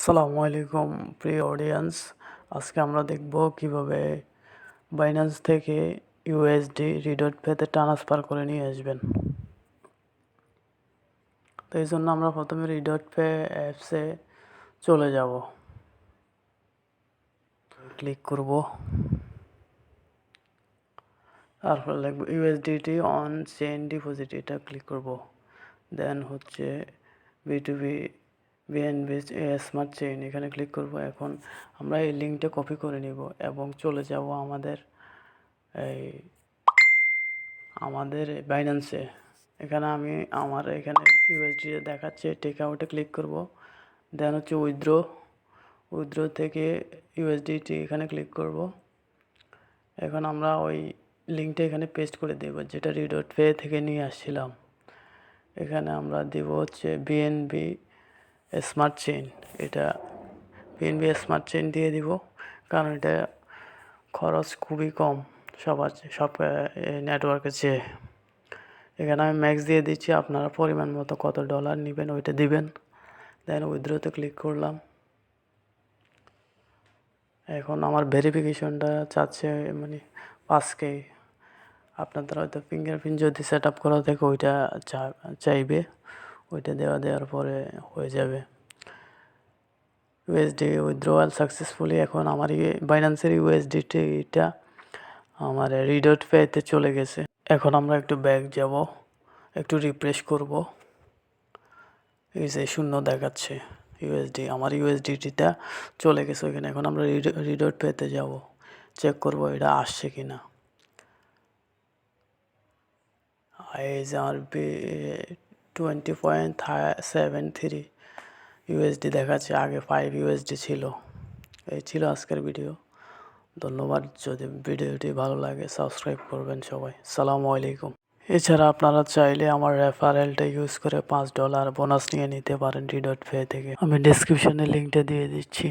আসসালামু আলাইকুম প্রিয় অডিয়েন্স। আজকে আমরা দেখব কিভাবে বাইন্যান্স থেকে ইউএসডি রিডট পেতে ট্রান্সফার করে নিয়ে আসবেন। তো এই জন্য আমরা প্রথমে রিডট পে অ্যাপসে চলে যাব, ক্লিক করব, তারপর লিখব ইউএসডিটি অন চেইন ডিপোজিট, এটা ক্লিক করব। দেন হচ্ছে বিটুবি বিএনবি স্মার্ট চেইন, এখানে ক্লিক করব। এখন আমরা এই লিঙ্কটা কপি করে নিব এবং চলে যাব আমাদের বাইন্যান্সে। এখানে আমি এখানে ইউএসডি দেখাচ্ছে, টেক আউটে ক্লিক করব। দেন হচ্ছে উইথড্র থেকে ইউএসডিটি এখানে ক্লিক করব। এখন আমরা ওই লিঙ্কটা এখানে পেস্ট করে দেব, যেটা রিডট পে থেকে নিয়ে আসছিলাম। এখানে আমরা দেব হচ্ছে বিএনবি স্মার্ট চেইন, এটা বিএনবি স্মার্ট চেইন দিয়ে দিব, কারণ এটা খরচ খুবই কম সব নেটওয়ার্কের চেয়ে। এখানে আমি ম্যাক্স দিয়ে দিচ্ছি, আপনারা পরিমাণ মতো কত ডলার নেবেন ওইটা দিবেন। দেন উইথড্রতে ক্লিক করলাম। এখন আমার ভেরিফিকেশনটা চাচ্ছে, মানে 5K। আপনাদের হয়তো ফিঙ্গারপ্রিন্ট যদি সেট আপ করা থাকে ওইটা চাইবে, ওইটা দেওয়ার পরে হয়ে যাবে। USD withdrawal successfully. এখন আমার বাইন্যান্সের ইউএসডিটা আমার রিডট পেতে চলে গেছে। এখন আমরা একটু ব্যাক যাব, একটু রিফ্রেশ করব। এই যে শূন্য দেখাচ্ছে আমার ইউএসডিটিটা চলে গেছে ওইখানে। এখন আমরা রিডট পেতে যাব, চেক করব এটা আসছে কিনা। এই যে আমার 20.73 ইউএসডি দেখাচ্ছে, আগে 5 ইউএসডি ছিল। এই ছিল আজকের ভিডিও। ধন্যবাদ। যদি ভিডিওটি ভালো লাগে সাবস্ক্রাইব করবেন সবাই। আসসালামু আলাইকুম। এছাড়া আপনারা চাইলে আমার রেফারেলটা ইউজ করে $5 বোনাস নিয়ে নিতে পারেন রিডট পে থেকে। আমি ডেসক্রিপশনে লিঙ্কটা দিয়ে দিচ্ছি।